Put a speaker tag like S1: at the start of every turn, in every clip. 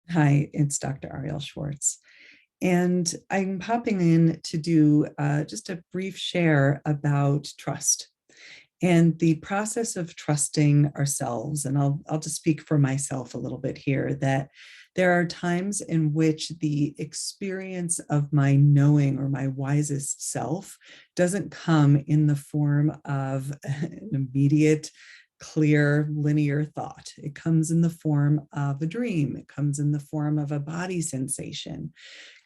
S1: Hi, it's Dr. Arielle Schwartz. And I'm popping in to do just a brief share about trust and the process of trusting ourselves. And I'll just speak for myself a little bit here that there are times in which the experience of my knowing or my wisest self doesn't come in the form of an immediate clear linear thought. It comes in the form of a dream. It comes in the form of a body sensation,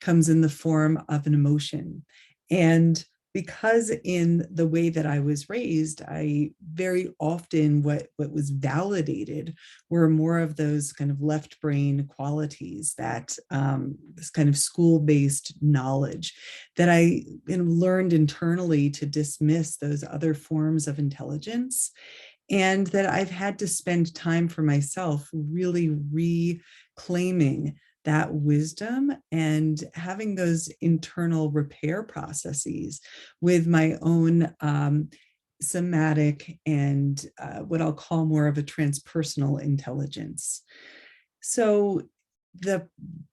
S1: comes in the form of an emotion. And because in the way that I was raised, I very often what was validated were more of those kind of left brain qualities, that this kind of school-based knowledge that I learned internally to dismiss those other forms of intelligence, and that I've had to spend time for myself really reclaiming that wisdom and having those internal repair processes with my own somatic and what I'll call more of a transpersonal intelligence. So the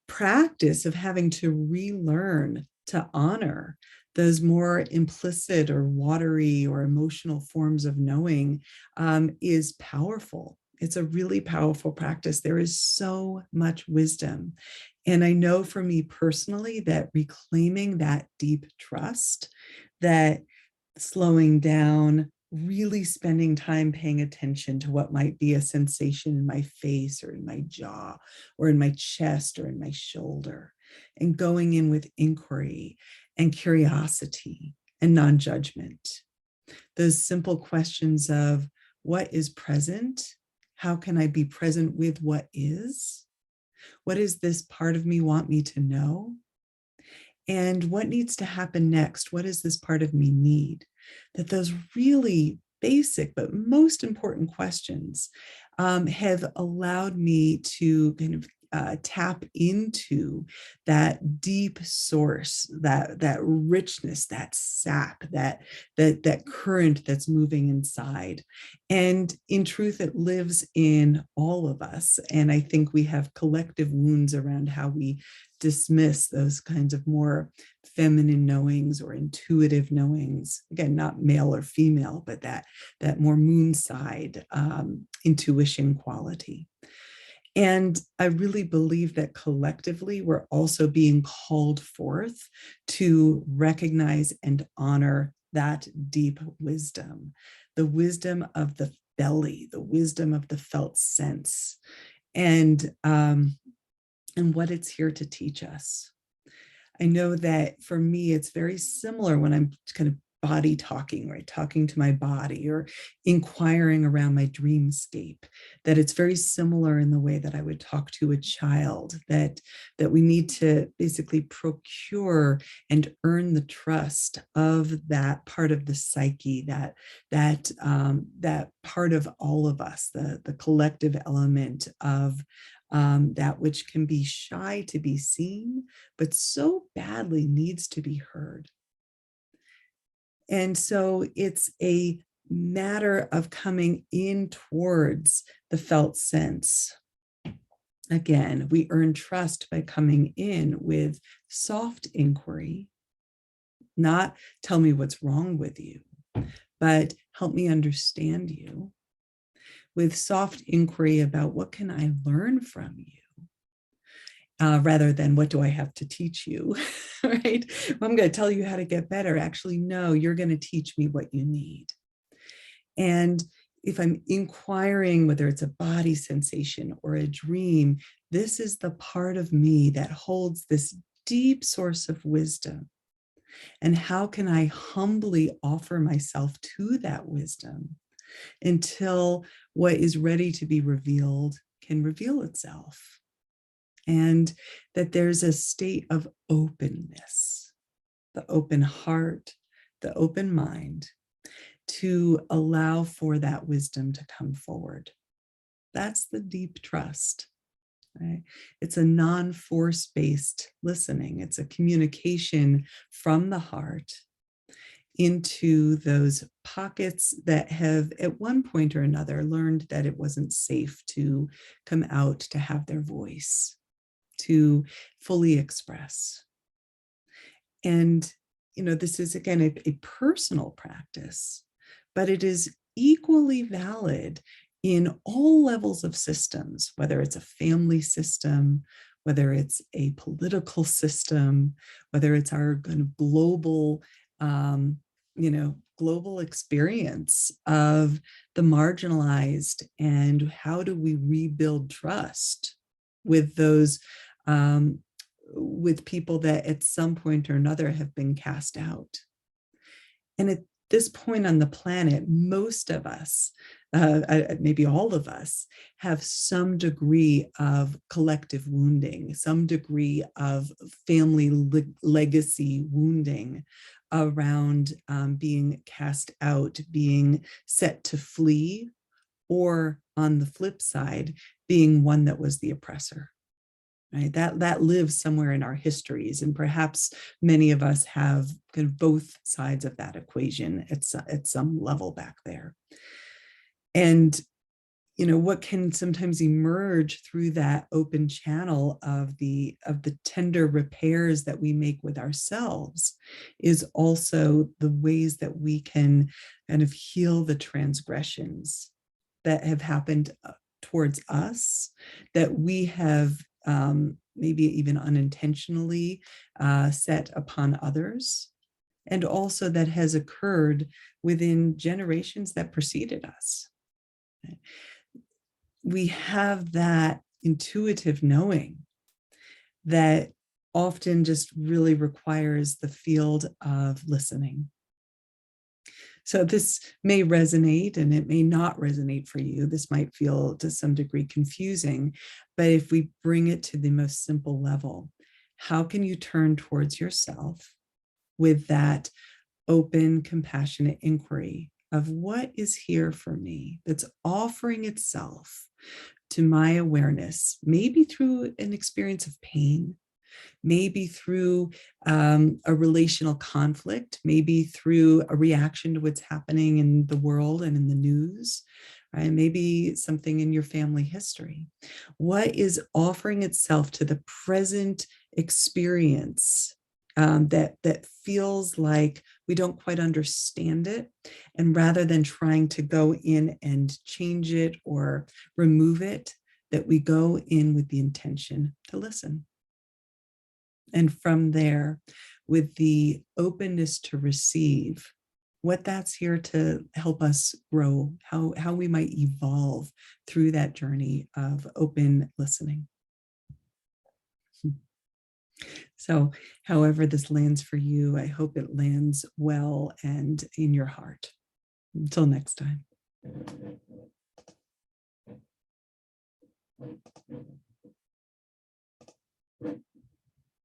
S1: practice of having to relearn to honor those more implicit or watery or emotional forms of knowing is powerful. It's a really powerful practice. There is so much wisdom. And I know for me personally that reclaiming that deep trust, that slowing down, really spending time paying attention to what might be a sensation in my face or in my jaw or in my chest or in my shoulder, and going in with inquiry and curiosity and non-judgment. Those simple questions of what is present? How can I be present with what is? What does this part of me want me to know? And what needs to happen next? What does this part of me need? That those really basic but most important questions have allowed me to kind of tap into that deep source, that richness, that sap, that current that's moving inside. And in truth, it lives in all of us. And I think we have collective wounds around how we dismiss those kinds of more feminine knowings or intuitive knowings. Again, not male or female, but that more moon side intuition quality. And I really believe that collectively we're also being called forth to recognize and honor that deep wisdom, the wisdom of the belly, the wisdom of the felt sense, and what it's here to teach us. I know that for me, it's very similar when I'm kind of body talking, right? Talking to my body or inquiring around my dreamscape, that it's very similar in the way that I would talk to a child, that we need to basically procure and earn the trust of that part of the psyche, that part of all of us, the collective element of that which can be shy to be seen, but so badly needs to be heard. And so it's a matter of coming in towards the felt sense. Again, we earn trust by coming in with soft inquiry, not tell me what's wrong with you, but help me understand you, with soft inquiry about what can I learn from you. Rather than what do I have to teach you, right? Well, I'm going to tell you how to get better. Actually, no, you're going to teach me what you need. And if I'm inquiring, whether it's a body sensation or a dream, this is the part of me that holds this deep source of wisdom. And how can I humbly offer myself to that wisdom until what is ready to be revealed can reveal itself? And that there's a state of openness, the open heart, the open mind, to allow for that wisdom to come forward. That's the deep trust, right? It's a non-force-based listening. It's a communication from the heart into those pockets that have at one point or another learned that it wasn't safe to come out to have their voice. to fully express. And, this is, again, a personal practice, but it is equally valid in all levels of systems, whether it's a family system, whether it's a political system, whether it's our kind of global, global experience of the marginalized, and how do we rebuild trust with those, with people that at some point or another have been cast out. And at this point on the planet, most of us, maybe all of us, have some degree of collective wounding, some degree of family legacy wounding around being cast out, being set to flee, or on the flip side, being one that was the oppressor. Right? That lives somewhere in our histories, and perhaps many of us have kind of both sides of that equation at some level back there. And what can sometimes emerge through that open channel of the tender repairs that we make with ourselves is also the ways that we can kind of heal the transgressions that have happened towards us, that we have maybe even unintentionally set upon others, and also that has occurred within generations that preceded us. We have that intuitive knowing that often just really requires the field of listening. So this may resonate and it may not resonate for you. This might feel to some degree confusing, but if we bring it to the most simple level, how can you turn towards yourself with that open, compassionate inquiry of what is here for me that's offering itself to my awareness, maybe through an experience of pain, maybe through a relational conflict, maybe through a reaction to what's happening in the world and in the news, right? Maybe something in your family history. What is offering itself to the present experience that feels like we don't quite understand it? And rather than trying to go in and change it or remove it, that we go in with the intention to listen. And from there, with the openness to receive what that's here to help us grow, how we might evolve through that journey of open listening. So however this lands for you, I hope it lands well and in your heart. Until next time.